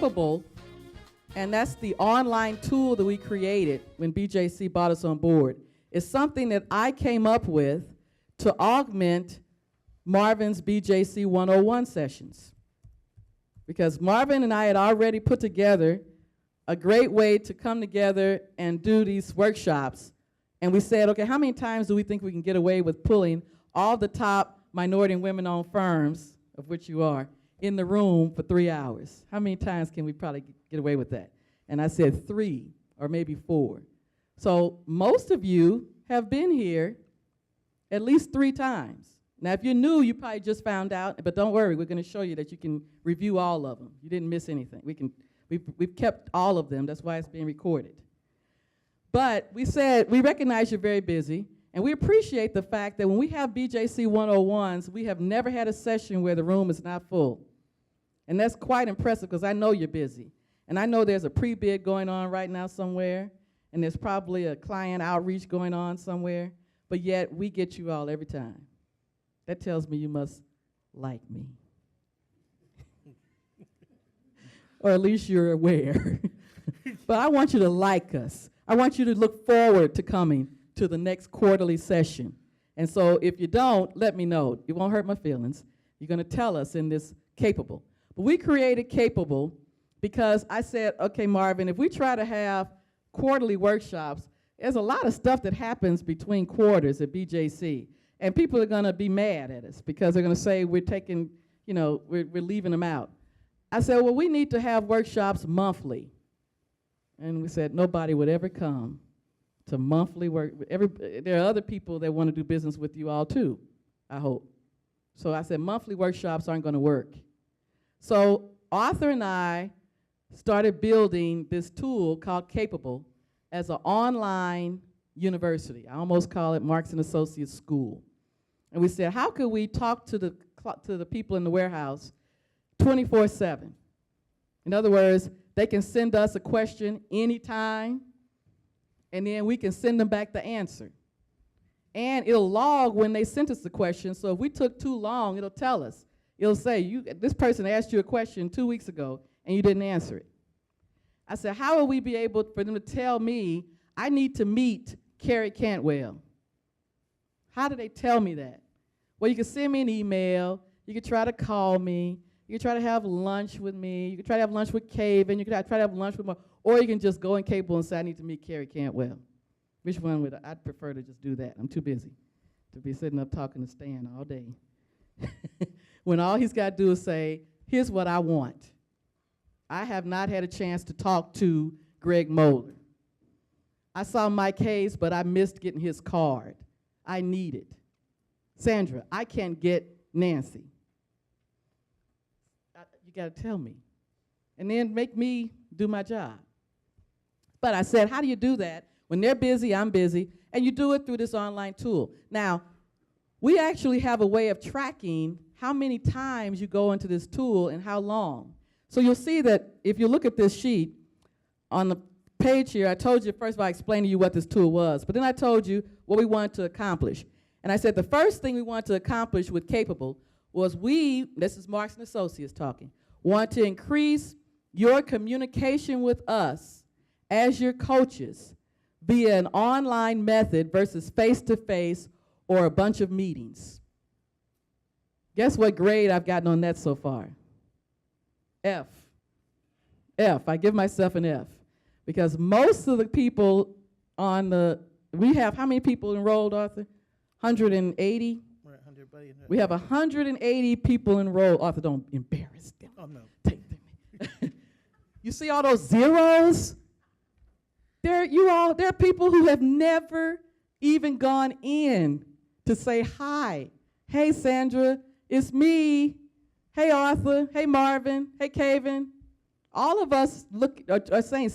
Capable, and that's the online tool that we created when BJC brought us on board, is something that I came up with to augment Marvin's BJC 101 sessions. Because Marvin and I had already put together a great way to come together and do these workshops. And we said, okay, how many times do we think we can get away with pulling all the top minority and women-owned firms, of which you are, in the room for 3 hours? How many times can we probably get away with that? And I said 3 or maybe 4. So most of you have been here at least 3 times. Now, if you're new, you probably just found out, but don't worry, we're going to show you that you can review all of them. You didn't miss anything. We've kept all of them. That's why it's being recorded. But we said, we recognize you're very busy, and we appreciate the fact that when we have BJC 101s, we have never had a session where the room is not full. And that's quite impressive because I know you're busy. And I know there's a pre-bid going on right now somewhere, and there's probably a client outreach going on somewhere, but yet we get you all every time. That tells me you must like me. Or at least you're aware. But I want you to like us. I want you to look forward to coming to the next quarterly session. And so if you don't, let me know. It won't hurt my feelings. You're going to tell us in this Capable. But we created Capable because I said, okay, Marvin, if we try to have quarterly workshops, there's a lot of stuff that happens between quarters at BJC. And people are going to be mad at us because they're going to say we're taking, we're leaving them out. I said, well, we need to have workshops monthly. And we said nobody would ever come to monthly work. There are other people that want to do business with you all too, I hope. So I said monthly workshops aren't going to work. So Arthur and I started building this tool called Capable as an online university. I almost call it Marks and Associates School. And we said, how could we talk to the people in the warehouse 24/7? In other words, they can send us a question anytime, and then we can send them back the answer. And it'll log when they sent us the question, so if we took too long, it'll tell us. It'll say, this person asked you a question 2 weeks ago, and you didn't answer it. I said, how will we be able for them to tell me I need to meet Carrie Cantwell? How do they tell me that? Well, you can send me an email. You can try to call me. You can try to have lunch with me. You can try to have lunch with Caven. You can try to have lunch with or you can just go in Capable and say, I need to meet Carrie Cantwell. Which one would I'd prefer to just do that. I'm too busy to be sitting up talking to Stan all day. When all he's got to do is say, here's what I want. I have not had a chance to talk to Greg Moeller. I saw Mike Hayes, but I missed getting his card. I need it. Sandra, I can't get Nancy. You got to tell me. And then make me do my job. But I said, how do you do that? When they're busy, I'm busy. And you do it through this online tool. Now, we actually have a way of tracking how many times you go into this tool and how long. So you'll see that if you look at this sheet, on the page here, I told you, first of all, I explained to you what this tool was, but then I told you what we wanted to accomplish. And I said the first thing we wanted to accomplish with Capable was this is Marks and Associates talking, want to increase your communication with us as your coaches via an online method versus face-to-face or a bunch of meetings. Guess what grade I've gotten on that so far? F. F. I give myself an F. Because most of the people we have how many people enrolled, Arthur? 180? We're at 100, buddy. We have 180 people enrolled. Arthur, don't embarrass them. Oh, no. Take them. You see all those zeros? There are people who have never even gone in to say hi. Hey, Sandra, it's me. Hey, Arthur. Hey, Marvin. Hey, Caven. All of us are saying,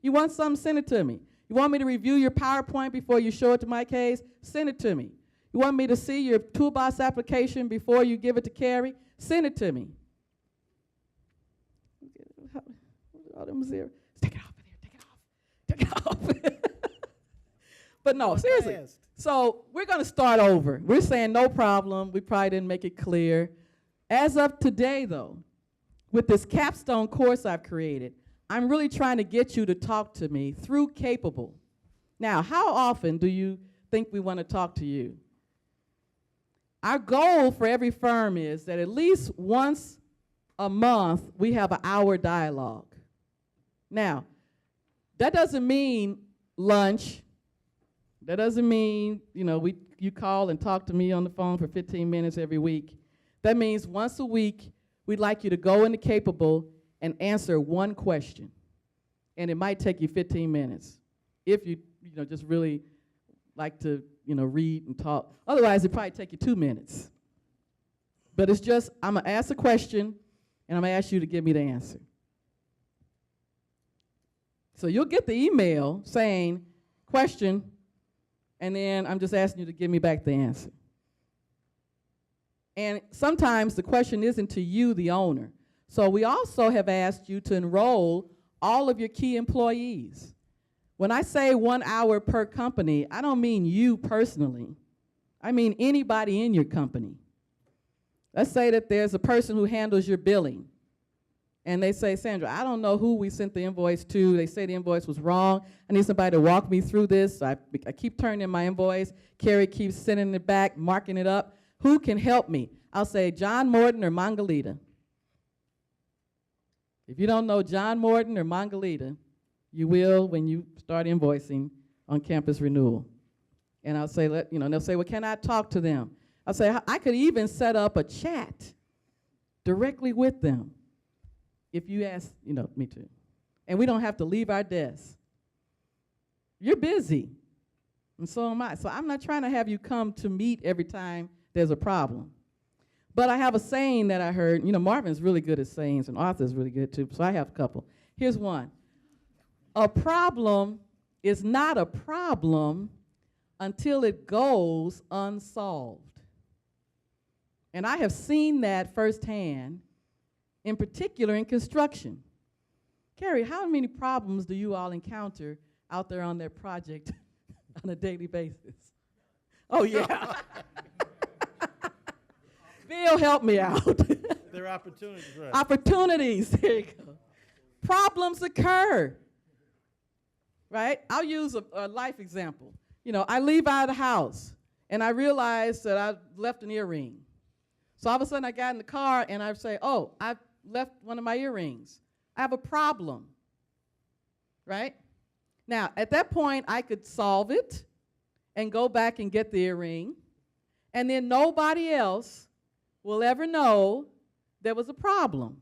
you want something, send it to me. You want me to review your PowerPoint before you show it to Mike Hayes? Send it to me. You want me to see your toolbox application before you give it to Carrie? Send it to me. All them zeros. Take it off of there. Take it off. Take it off. But no, seriously. So we're going to start over. We're saying no problem. We probably didn't make it clear. As of today, though, with this capstone course I've created, I'm really trying to get you to talk to me through Capable. Now, how often do you think we want to talk to you? Our goal for every firm is that at least once a month we have an hour dialogue. Now, that doesn't mean lunch. That doesn't mean, you call and talk to me on the phone for 15 minutes every week. That means once a week, we'd like you to go into Capable and answer one question. And it might take you 15 minutes if you just really like to, read and talk. Otherwise, it'd probably take you 2 minutes. But it's just, I'm going to ask a question, and I'm going to ask you to give me the answer. So you'll get the email saying, question, and then I'm just asking you to give me back the answer. And sometimes the question isn't to you, the owner. So we also have asked you to enroll all of your key employees. When I say 1 hour per company, I don't mean you personally. I mean anybody in your company. Let's say that there's a person who handles your billing. And they say, Sandra, I don't know who we sent the invoice to. They say the invoice was wrong. I need somebody to walk me through this. I keep turning in my invoice. Carrie keeps sending it back, marking it up. Who can help me? I'll say John Morton or Mangalita. If you don't know John Morton or Mangalita, you will when you start invoicing on campus renewal. And I'll say, they'll say, well, can I talk to them? I'll say, I could even set up a chat directly with them. If you ask, me too. And we don't have to leave our desk. You're busy, and so am I. So I'm not trying to have you come to meet every time there's a problem. But I have a saying that I heard. Marvin's really good at sayings, and Arthur's really good too, so I have a couple. Here's one. A problem is not a problem until it goes unsolved. And I have seen that firsthand, in particular in construction. Carrie, how many problems do you all encounter out there on their project on a daily basis? Oh, yeah. Bill, help me out. There are opportunities, right? Opportunities, there you go. Problems occur, right? I'll use a life example. I leave out of the house, and I realize that I left an earring. So all of a sudden, I got in the car, and I say, oh, I left one of my earrings. I have a problem, right? Now, at that point, I could solve it and go back and get the earring, and then nobody else will ever know there was a problem.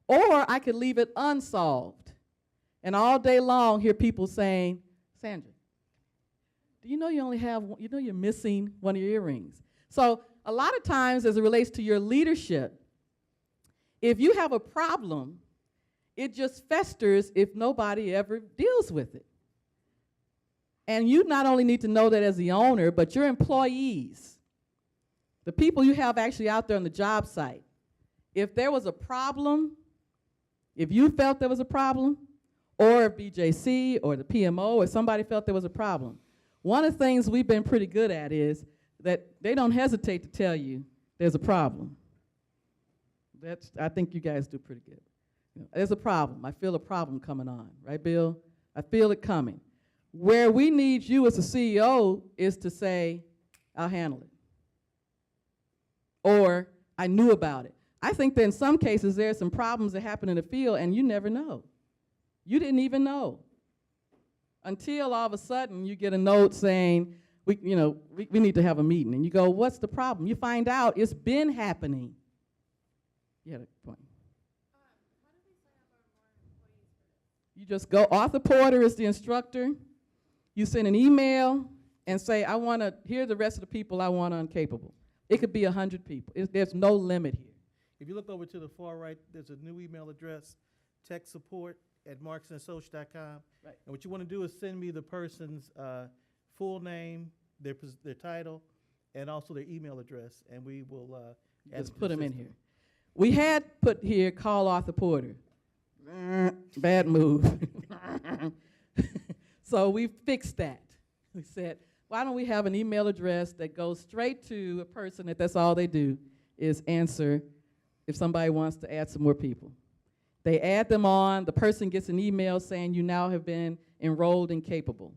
Or I could leave it unsolved, and all day long hear people saying, Sandra, do you know you only have one, you're missing one of your earrings? So a lot of times, as it relates to your leadership, if you have a problem, it just festers if nobody ever deals with it. And you not only need to know that as the owner, but your employees, the people you have actually out there on the job site, if there was a problem, if you felt there was a problem, or if BJC or the PMO or somebody felt there was a problem, one of the things we've been pretty good at is that they don't hesitate to tell you there's a problem. I think you guys do pretty good. There's a problem. I feel a problem coming on, right, Bill? I feel it coming. Where we need you as a CEO is to say, I'll handle it. Or, I knew about it. I think that in some cases there's some problems that happen in the field and you never know. You didn't even know. Until all of a sudden you get a note saying, we need to have a meeting. And you go, what's the problem? You find out it's been happening. You had a point. How do we sign up our more employees for this? You just go, Arthur Porter is the instructor. You send an email and say, here are the rest of the people I want on Capable. It could be 100 people. There's no limit here. If you look over to the far right, there's a new email address, techsupport@marksandassociates.com. Right. And what you want to do is send me the person's full name, their title, and also their email address, and we will Just put them in here. We had put here, call Arthur Porter. Bad move. So we fixed that. We said, why don't we have an email address that goes straight to a person that's all they do is answer if somebody wants to add some more people. They add them on, the person gets an email saying you now have been enrolled and capable.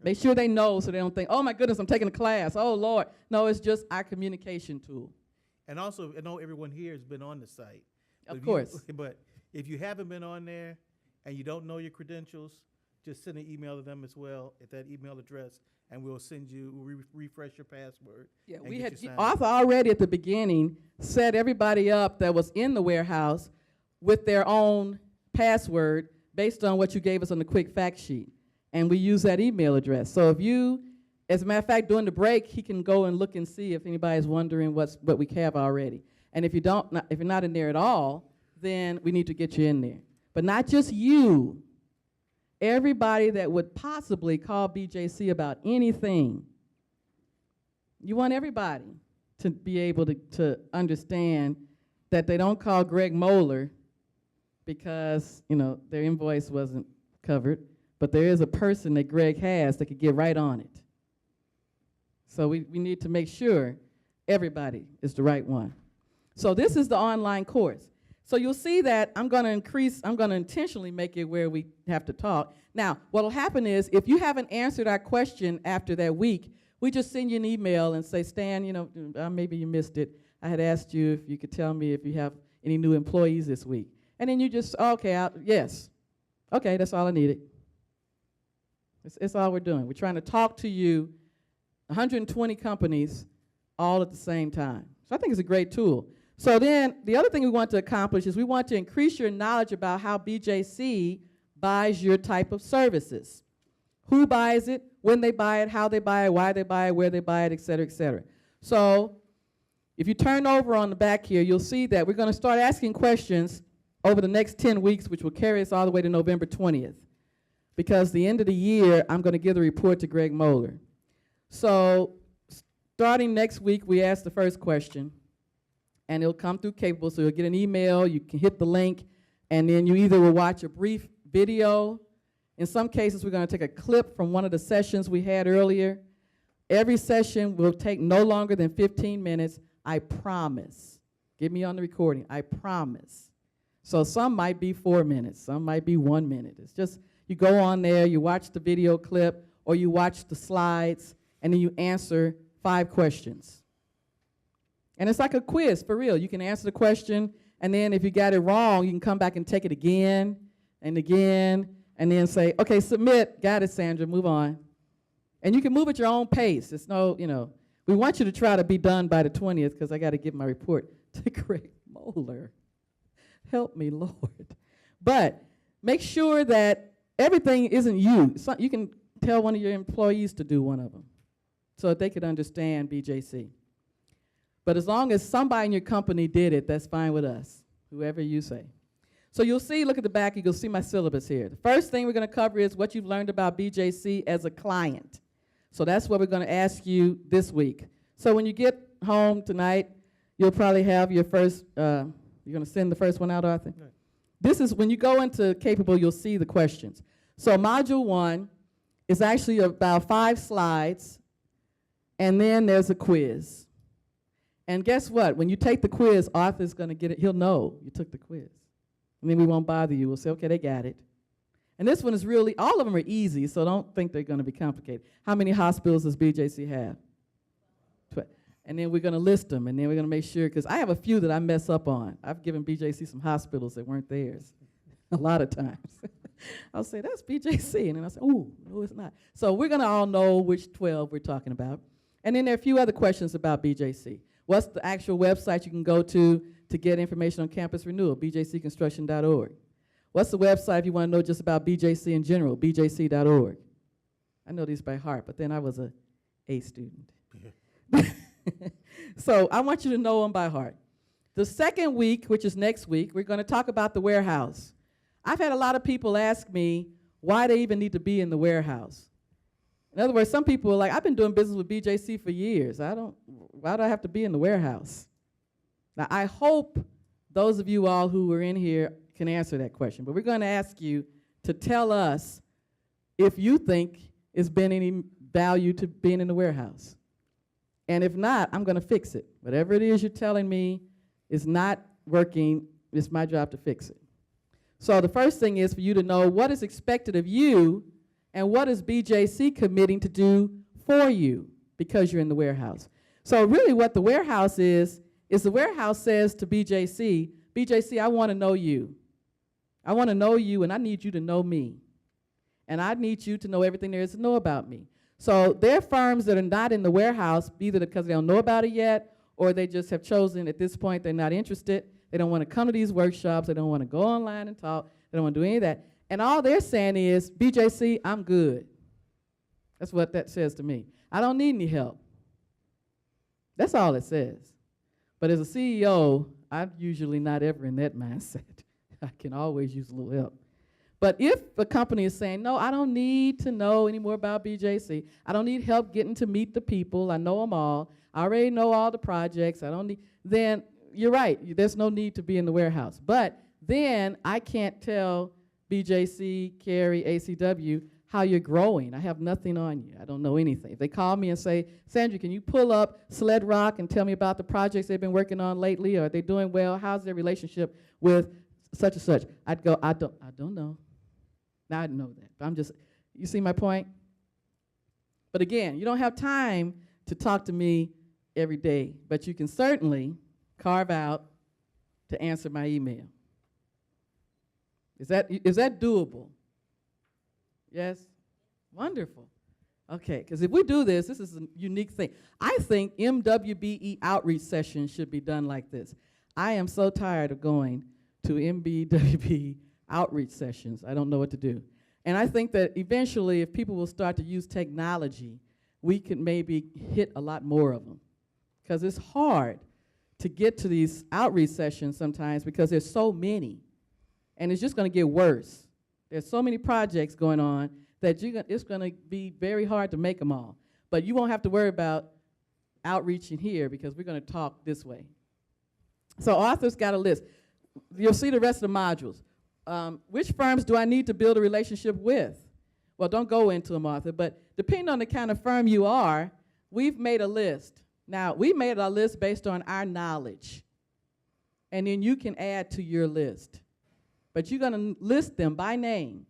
Make sure they know so they don't think, oh my goodness, I'm taking a class, oh Lord. No, it's just our communication tool. And also, I know everyone here has been on the site. Of If you- course. But if you haven't been on there and you don't know your credentials, just send an email to them as well at that email address, and we'll send you, refresh your password. Yeah, and we get had, you signed up. Arthur already at the beginning set everybody up that was in the warehouse with their own password based on what you gave us on the quick fact sheet. And we use that email address. So if you, as a matter of fact, during the break, he can go and look and see if anybody's wondering what we have already. And if you don't, if you're not in there at all, then we need to get you in there. But not just you. Everybody that would possibly call BJC about anything. You want everybody to be able to understand that they don't call Greg Moeller because, you know, their invoice wasn't covered, but there is a person that Greg has that could get right on it. So we need to make sure everybody is the right one. So this is the online course. So you'll see that I'm going to intentionally make it where we have to talk. Now, what will happen is if you haven't answered our question after that week, we just send you an email and say, Stan, you know, maybe you missed it. I had asked you if you could tell me if you have any new employees this week. And then you just, okay, yes. Okay, that's all I needed. It's all we're doing. We're trying to talk to you, 120 companies, all at the same time. So I think it's a great tool. So then the other thing we want to accomplish is we want to increase your knowledge about how BJC buys your type of services. Who buys it, when they buy it, how they buy it, why they buy it, where they buy it, et cetera, et cetera. So if you turn over on the back here, you'll see that we're going to start asking questions over the next 10 weeks, which will carry us all the way to November 20th. Because the end of the year, I'm going to give the report to Greg Moeller. So starting next week, we ask the first question. And it'll come through Capable, so you'll get an email, you can hit the link, and then you either will watch a brief video. In some cases, we're going to take a clip from one of the sessions we had earlier. Every session will take no longer than 15 minutes, I promise. Get me on the recording, I promise. So some might be 4 minutes, some might be 1 minute. It's just, you go on there, you watch the video clip, or you watch the slides, and then you answer 5 questions. And it's like a quiz, for real. You can answer the question, and then if you got it wrong, you can come back and take it again, and then say, okay, submit, got it, Sandra, move on. And you can move at your own pace. It's no, you know, we want you to try to be done by the 20th, because I got to give my report to Greg Moeller. Help me, Lord. But make sure that everything isn't you. So you can tell one of your employees to do one of them, so that they could understand BJC. But as long as somebody in your company did it, that's fine with us, whoever you say. So you'll see, look at the back, you'll see my syllabus here. The first thing we're going to cover is what you've learned about BJC as a client. So that's what we're going to ask you this week. So when you get home tonight, you'll probably have your first, you're going to send the first one out, Arthur? Right. This is, when you go into Capable, you'll see the questions. So module 1 is actually about 5 slides, and then there's a quiz. And guess what? When you take the quiz, Arthur's going to get it. He'll know you took the quiz. And then we won't bother you. We'll say, okay, they got it. And this one is really, all of them are easy, so don't think they're going to be complicated. How many hospitals does BJC have? And then we're going to list them, and then we're going to make sure, because I have a few that I mess up on. I've given BJC some hospitals that weren't theirs a lot of times. I'll say, that's BJC, and then I'll say, oh, no, it's not. So we're going to all know which 12 we're talking about. And then there are a few other questions about BJC. What's the actual website you can go to get information on campus renewal? bjcconstruction.org. What's the website if you want to know just about BJC in general? bjc.org. I know these by heart, but then I was a A student. So I want you to know them by heart. The second week, which is next week, we're going to talk about the warehouse. I've had a lot of people ask me why they even need to be in the warehouse. In other words, some people are like, I've been doing business with BJC for years. Why do I have to be in the warehouse? Now, I hope those of you all who are in here can answer that question, but we're going to ask you to tell us if you think it's been any value to being in the warehouse. And if not, I'm going to fix it. Whatever it is you're telling me is not working, it's my job to fix it. So the first thing is for you to know what is expected of you and what is BJC committing to do for you because you're in the warehouse. So really what the warehouse is the warehouse says to BJC, BJC, I want to know you. I want to know you, and I need you to know me. And I need you to know everything there is to know about me. So there are firms that are not in the warehouse, either because they don't know about it yet, or they just have chosen at this point they're not interested. They don't want to come to these workshops. They don't want to go online and talk. They don't want to do any of that. And all they're saying is, BJC, I'm good. That's what that says to me. I don't need any help. That's all it says. But as a CEO, I'm usually not ever in that mindset. I can always use a little help. But if a company is saying, no, I don't need to know any more about BJC. I don't need help getting to meet the people. I know them all. I already know all the projects. I don't need, then you're right. There's no need to be in the warehouse. But then I can't tell BJC, Carrie, ACW, how you're growing. I have nothing on you. I don't know anything. If they call me and say, Sandra, can you pull up Sled Rock and tell me about the projects they've been working on lately? Are they doing well? How's their relationship with such and such? I'd go, I don't know. Now I know that. But I'm just, you see my point? But again, you don't have time to talk to me every day, but you can certainly carve out to answer my email. Is that doable? Yes? Wonderful. Okay, because if we do this, this is a unique thing. I think MWBE outreach sessions should be done like this. I am so tired of going to MWBE outreach sessions. I don't know what to do. And I think that eventually, if people will start to use technology, we can maybe hit a lot more of them. Because it's hard to get to these outreach sessions sometimes because there's so many. And it's just going to get worse. There's so many projects going on that it's going to be very hard to make them all. But you won't have to worry about outreaching here because we're going to talk this way. So Arthur's got a list. You'll see the rest of the modules. Which firms do I need to build a relationship with? Well, don't go into them, Arthur, but depending on the kind of firm you are, we've made a list. Now, we made a list based on our knowledge, and then you can add to your list. But you're going to list them by name.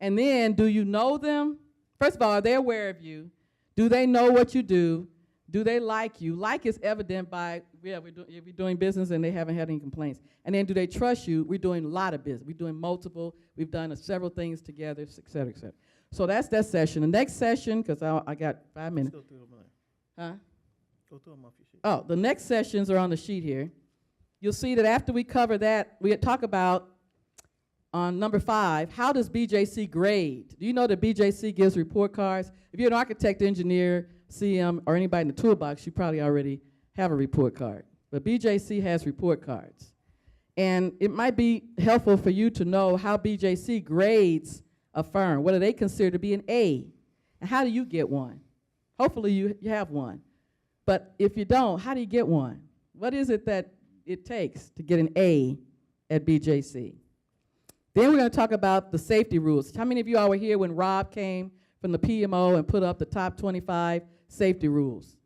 And then, do you know them? First of all, are they aware of you? Do they know what you do? Do they like you? Like is evident by, yeah, we're doing business and they haven't had any complaints. And then do they trust you? We're doing a lot of business. We're doing multiple. We've done several things together, et cetera, et cetera. So that's that session. The next session, because I got 5 minutes. Let's go through them. Huh? Go through them off your sheet. Oh, the next sessions are on the sheet here. You'll see that after we cover that, we talk about, on number 5, how does BJC grade? Do you know that BJC gives report cards? If you're an architect, engineer, CM, or anybody in the toolbox, you probably already have a report card. But BJC has report cards. And it might be helpful for you to know how BJC grades a firm. What do they consider to be an A? And how do you get one? Hopefully you have one. But if you don't, how do you get one? What is it that it takes to get an A at BJC? Then we're going to talk about the safety rules. How many of you all were here when Rob came from the PMO and put up the top 25 safety rules,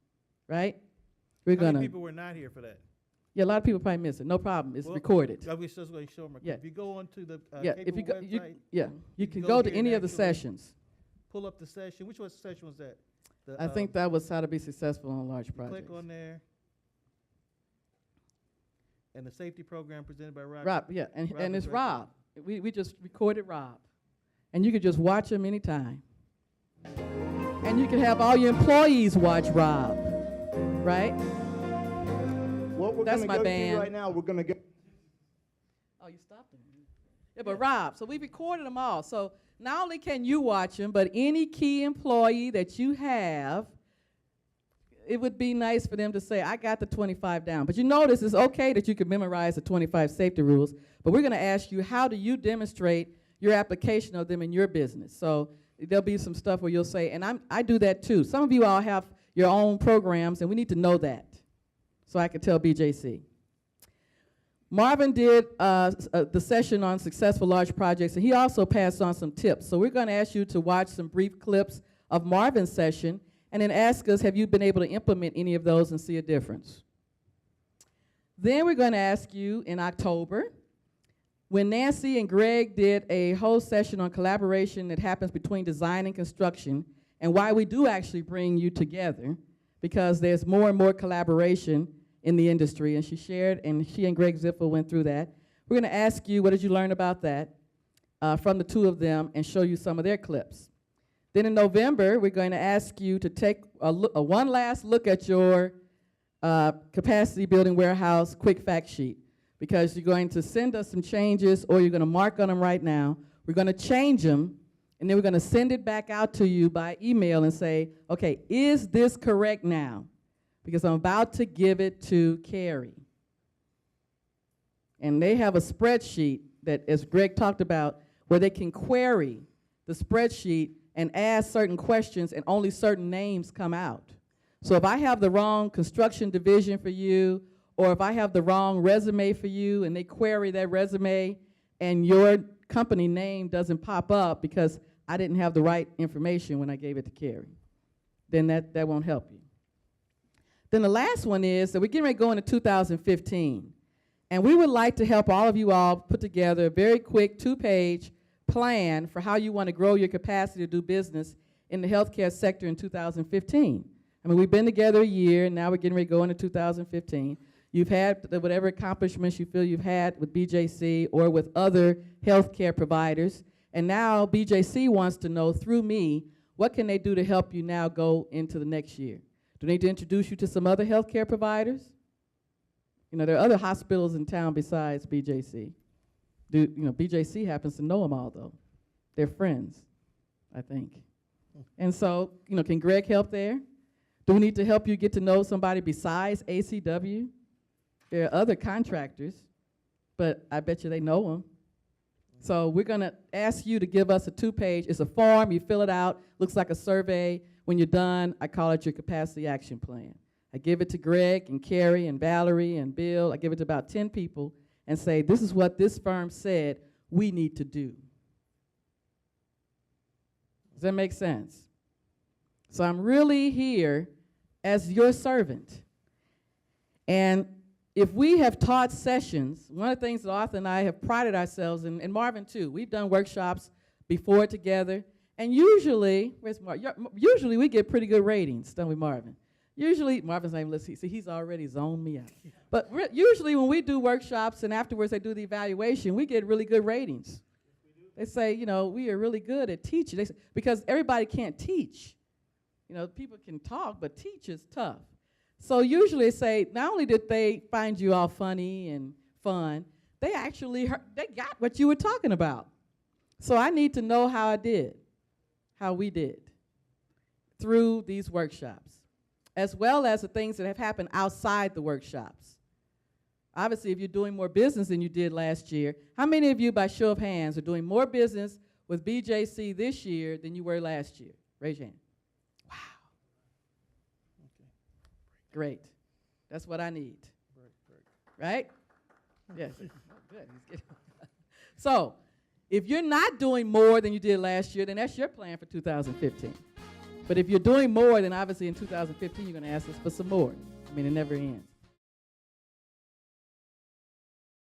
right? We're How going many to. people were not here for that? Yeah, a lot of people probably missed it. No problem. It's Well, recorded. I was just going to show them. Yeah. If you go onto the Yeah, if you capable go, website, you can go go to here any and of the actually sessions. pull up the session. Which session was that? I think that was how to be successful on large projects. Click on there. And the safety program presented by Rob. Rob, yeah, and Rob is it's right Rob. We just recorded Rob. And you could just watch him anytime. And you can have all your employees watch Rob, right? What we're That's going my to go band. through right now, we're going to get. Oh, you stopped him. Yeah, but Rob, so we recorded them all. So not only can you watch them, but any key employee that you have, it would be nice for them to say, I got the 25 down. But you notice it's okay that you can memorize the 25 safety rules, but we're going to ask you, how do you demonstrate your application of them in your business? So there'll be some stuff where you'll say, and I do that too. Some of you all have your own programs, and we need to know that so I can tell BJC. Marvin did the session on successful large projects, and he also passed on some tips. So we're going to ask you to watch some brief clips of Marvin's session and then ask us, have you been able to implement any of those and see a difference? Then we're going to ask you in October, when Nancy and Greg did a whole session on collaboration that happens between design and construction, and why we do actually bring you together, because there's more and more collaboration in the industry, and she and Greg Ziffel went through that. We're going to ask you, what did you learn about that from the two of them, and show you some of their clips. Then in November, we're going to ask you to take a one last look at your capacity building warehouse quick fact sheet, because you're going to send us some changes, or you're going to mark on them right now. We're going to change them, and then we're going to send it back out to you by email and say, okay, is this correct now? Because I'm about to give it to Carrie. And they have a spreadsheet that, as Greg talked about, where they can query the spreadsheet and ask certain questions, and only certain names come out. So if I have the wrong construction division for you, or if I have the wrong resume for you, and they query that resume, and your company name doesn't pop up because I didn't have the right information when I gave it to Carrie, then that won't help you. Then the last one is that we're getting ready to go into 2015. And we would like to help all of you all put together a very quick 2-page plan for how you want to grow your capacity to do business in the healthcare sector in 2015. I mean, we've been together a year, and now we're getting ready to go into 2015. You've had whatever accomplishments you feel you've had with BJC or with other healthcare providers. And now BJC wants to know, through me, what can they do to help you now go into the next year? Do they need to introduce you to some other healthcare providers? You know, there are other hospitals in town besides BJC. BJC happens to know them all, though. They're friends, I think. And so, can Greg help there? Do we need to help you get to know somebody besides ACW? There are other contractors, but I bet you they know them. So we're going to ask you to give us a 2-page. It's a form. You fill it out. Looks like a survey. When you're done, I call it your capacity action plan. I give it to Greg and Carrie and Valerie and Bill. I give it to about 10 people and say, this is what this firm said we need to do. Does that make sense? So I'm really here as your servant. And if we have taught sessions, one of the things that Arthur and I have prided ourselves in, and Marvin too, we've done workshops before together, and usually we get pretty good ratings, don't we, Marvin? Usually, Marvin's not even listening. See, he's already zoned me out. But usually when we do workshops and afterwards they do the evaluation, we get really good ratings. They say, we are really good at teaching. Because everybody can't teach. People can talk, but teach is tough. So usually they say, not only did they find you all funny and fun, they actually they got what you were talking about. So I need to know how we did, through these workshops, as well as the things that have happened outside the workshops. Obviously, if you're doing more business than you did last year, how many of you, by show of hands, are doing more business with BJC this year than you were last year? Raise your hand. Wow. Okay. Great. That's what I need. Right? Yes. Oh, good. So, if you're not doing more than you did last year, then that's your plan for 2015. But if you're doing more, then obviously in 2015 you're going to ask us for some more. I mean, it never ends.